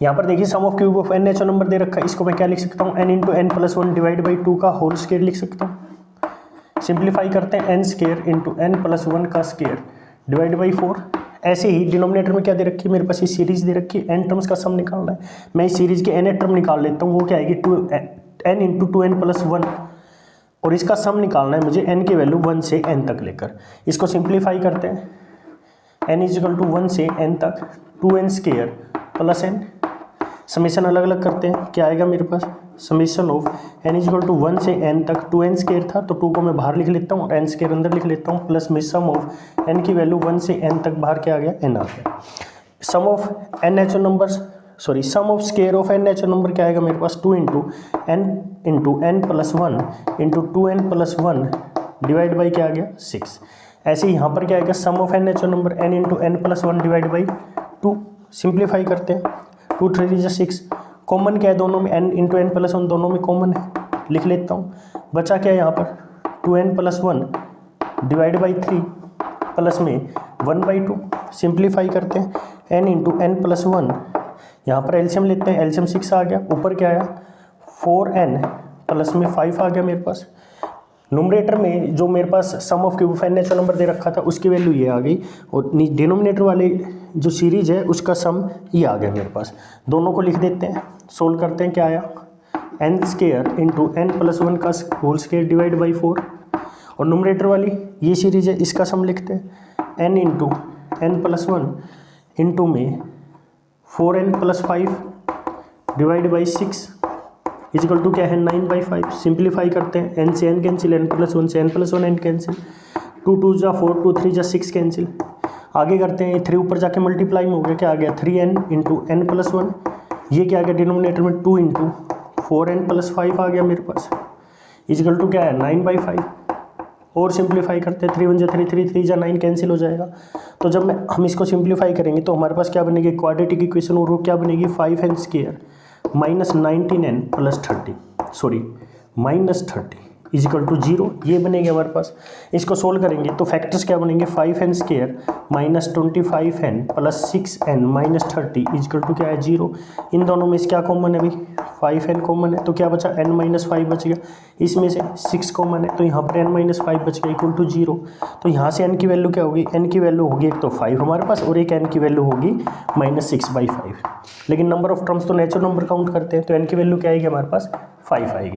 यहाँ पर देखिए sum of cube of n natural number दे रखा है, इसको मैं क्या लिख सकता हूँ, n into n plus one divide by two का होल स्क्वायर लिख सकता हूँ। सिंप्लीफाई करते हैं, n square into n plus one का स्क्वायर डिवाइड बाई 4। ऐसे ही डिनोमिनेटर में क्या दे रखी है मेरे पास, ये सीरीज दे रखी है, एन टर्म्स का सम निकालना है। मैं इस सीरीज के एन टर्म निकाल लेता हूँ, वो क्या आएगी, n into two n plus one, और इसका सम निकालना है मुझे एन की वैल्यू 1 से n तक लेकर। इसको सिंप्लीफाई करते हैं, n इज इक्वल टू 1 से n तक 2n square plus n, summation अलग अलग करते हैं, क्या आएगा मेरे पास, summation of n is equal to 1 से n तक 2n स्क्वायर था तो 2 को मैं बाहर लिख लेता हूँ और n स्क्वायर अंदर लिख लेता हूँ, प्लस में सम ऑफ n की वैल्यू 1 से n तक बाहर क्या आ गया, n आ गया। Sum of n natural numbers, sorry sum of square of n natural number क्या आएगा मेरे पास, 2 into n plus one into 2n plus one divide by क्या आ गया, 6। ऐसे ही यहाँ पर क्या आएगा, sum of n natural number n into n plus one divide by 2। Simplify करते हैं, 2 3 जा 6, कॉमन क्या है दोनों में, n into n plus one दोनों में कॉमन है, लिख लेता हूँ। बचा क्या है यहाँ पर, 2n plus one divide by 3 plus में 1/2। सिंप्लीफाई करते हैं, n into n plus one, यहाँ पर एलसीएम लेते हैं, एलसीएम 6 आ गया, ऊपर क्या आया 4n प्लस में 5 आ गया मेरे पास। नोमिनेटर में जो मेरे पास sum of cube of n natural number दे रखा था उसकी वैल्यू ये आ गई, और डिनोमिनेटर वाले जो सीरीज है उसका सम ये आ गया मेरे पास। दोनों को लिख देते हैं, सोल्व करते हैं, क्या आया, n square into n plus one का होल स्क्वायर डिवाइड बाई 4, और नोमिनेटर वाली ये सीरीज है इसका सम लिखते हैं, n into n plus one into में 4n plus 5 divide by 6 is equal to क्या है, 9/5। सिंप्लीफाई करते हैं, n से n cancel, n plus one से n plus one n cancel, 2 2 जा 4, 2 3 जा 6 कैंसिल। आगे करते हैं, ये 3 ऊपर जाके मल्टीप्लाई में हो गया, क्या आ गया 3n into n plus one, ये क्या आ गया डिनोमिनेटर में 2 इंटू 4n प्लस 5 आ गया मेरे पास, इजिकल टू क्या है 9/5। और सिंप्लीफाई करते हैं, 3 1 जा 3, 3 3 जा 9 कैंसिल हो जाएगा। तो जब हम इसको सिंप्लीफाई करेंगे तो हमारे पास क्या बनेगी, क्वाड्रेटिक इक्वेशन, और वो क्या बनेगी, 5n square minus 19n plus 30, sorry minus 30 is equal to 0, ये बनेगा हमारे पास। इसको सोल्व करेंगे तो फैक्टर्स क्या बनेंगे, 5n square minus 25n plus 6n minus 30 is equal to क्या है 0। इन दोनों में से क्या कॉमन है भाई, 5n कॉमन है, तो क्या बचा, n माइनस 5 बच गया। इसमें से 6 कॉमन है तो यहाँ पर n माइनस 5 बच गया इक्वल टू 0। तो यहाँ से n की वैल्यू क्या होगी, n की वैल्यू होगी एक तो 5 हमारे पास, और एक n की वैल्यू होगी -6/5। लेकिन नंबर ऑफ टर्म्स तो नेचुरल नंबर काउंट करते हैं, तो n की वैल्यू क्या आएगी हमारे पास 5 आएगी।